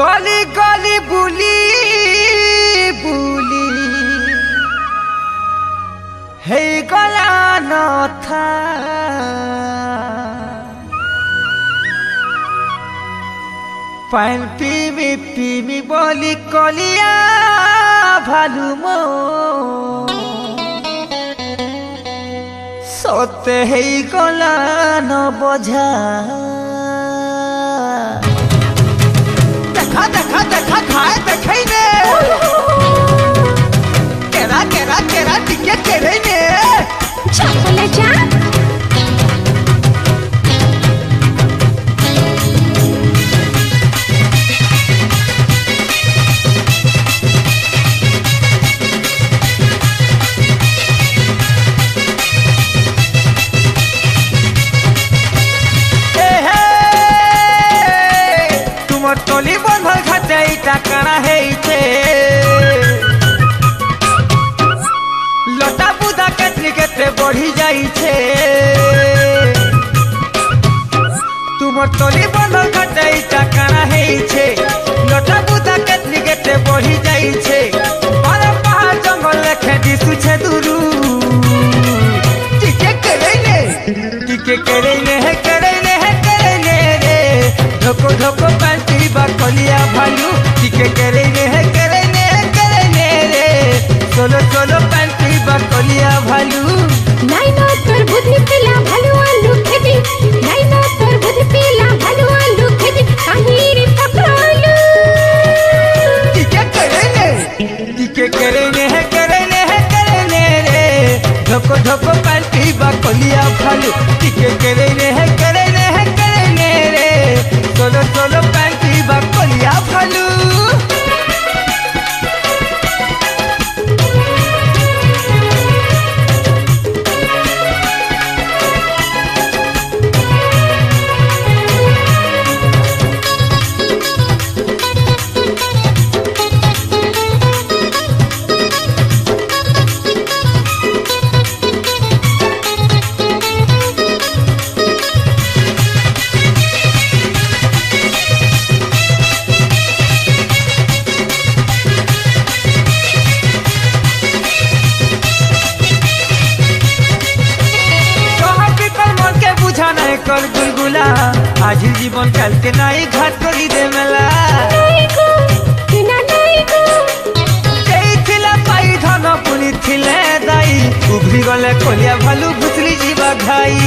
गली गली बुली बुली हे गला नथा पान पीमी बोली कलिया भालू मो सते हे गला न बझा देखा देखा देखा खाए देखई ने केरा केरा केरा टिके केरे ने चले जा टोली बंधल खाते टाकना है लटा बुदा केतली केते बढ़ी जाई छे तुम टोली बंधल खाते टाकना है लटा बुदा केतली केते बढ़ी जाई छे बारा पहाड़ जंगल लेखे दिसु छे दुरु टिके करे ने है करे ने रे ढोको ढोको पांटी कलिया भालू टिके करे ने रे सोलो सोलो पांटी कलिया भालू नहीं ना तोर बुद्धि पिला भालू आलू खेती नहीं ना तोर बुद्धि पिला भालू आलू खेती काहीरी पकड़ालू टिके करे ने रे ढोको ढोको पांटी कलिया भालू टिके करे ने रे सोलो सोलो पांटी कलिया भालू कर गुलगुला आज जीवन काल के नाई घाट करी दे मेला पाई धन पुनी थिले दाई उभरी गले कलिया भालू भुतली जीवा घाई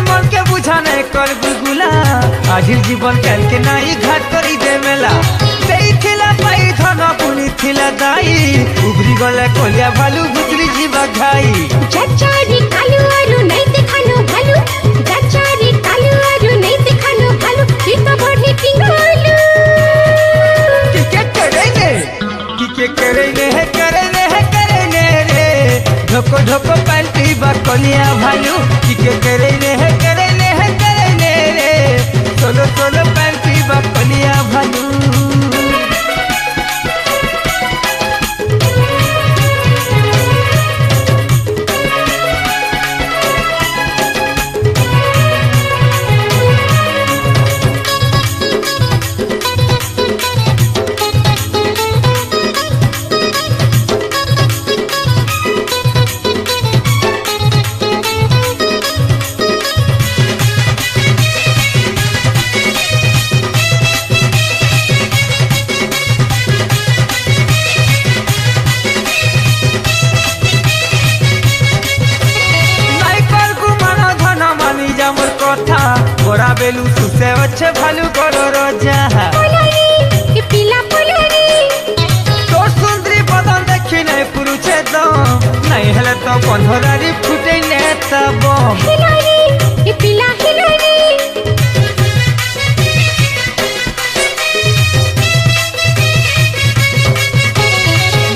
मन के बुझा नहीं कर गुलगुला आज जीवन काल के नाई घाट करी दे मेला पाई धन पुनी थिला दाई उभरी गले कलिया भालू भुतली जीवा घाई चचारी कालू आरू नहीं दिखानो भालू चचारी कालू आरू नहीं दिखानो भालू ये तो बढ़ी पिंगालू टिके करे ने रे ढोको ढोको पांटी कलिया भालू टिके करे ने रे सोलो सोलो पांटी कलिया भालू কথা গোড়া বেলু সুসে হচ্ছে ভালু করো রোজা তোর সুন্দরী বদন দেখি নাই পুরুছে দম নাই হলে তো বন্ধরারি ফুটে নেতা বম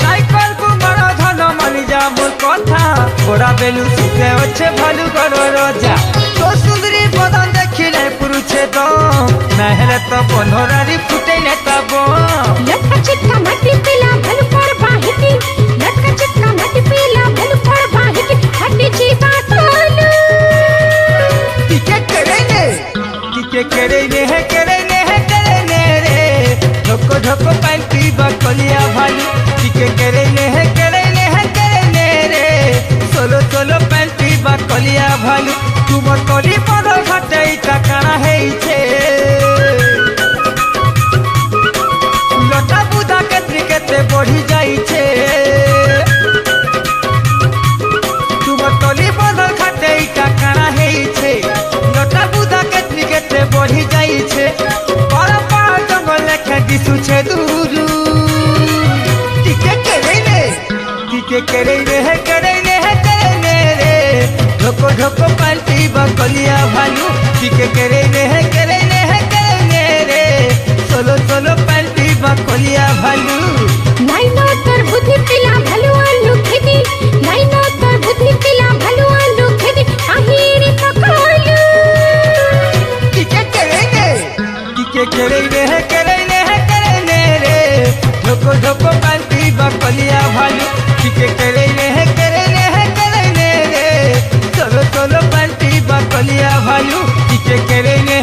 নাইকল কুমার ধন মানি যা মোর কথা গোড়া বেলু সুসে হচ্ছে ভালু করো রোজা তোর সুন্দরী বদন দেখি নাই পুরুছে দম না হলে তো বন্ধরারি ফুটে নেতা বম लटका चिटका माटी पिला भल पर बाहिती लटका चिटका माटी पिला करे रे ढोको ढोको पाल्टी बकलिया भालू टिके करे रे सोलो सोलो पाल्टी बकलिया भालू तुम कली पर घटे टाकाना हेइछे लटा बुदा केते केते बढ़ी जाइछे तुम कली पर घटे टाकाना हेइछे लटा बुदा केते केते बढ़ी जाइछे पर पार जंगल के दिसुछे दूरू टिके करे रे ढोको ढोको पाल्टी बकलिया भालू टिके करे रे सोलो सोलो पाल्टी बकलिया भालू नाइनो तोर बुद्धि पिला भालू आलू खेती नाइनो तोर बुद्धि पिला भालू आलू खेती আহিরে পকড়ালু टिके करे रे ढोको ढोको पाल्टी बकलिया भालू टिके करे रे सोलो सोलो पाल्टी बकलिया भालू टिके करे रे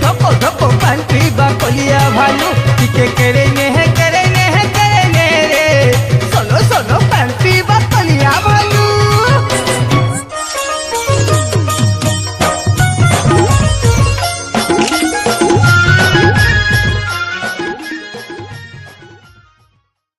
ढोको ढोको पाल्टी बकलिया भालू टिके करे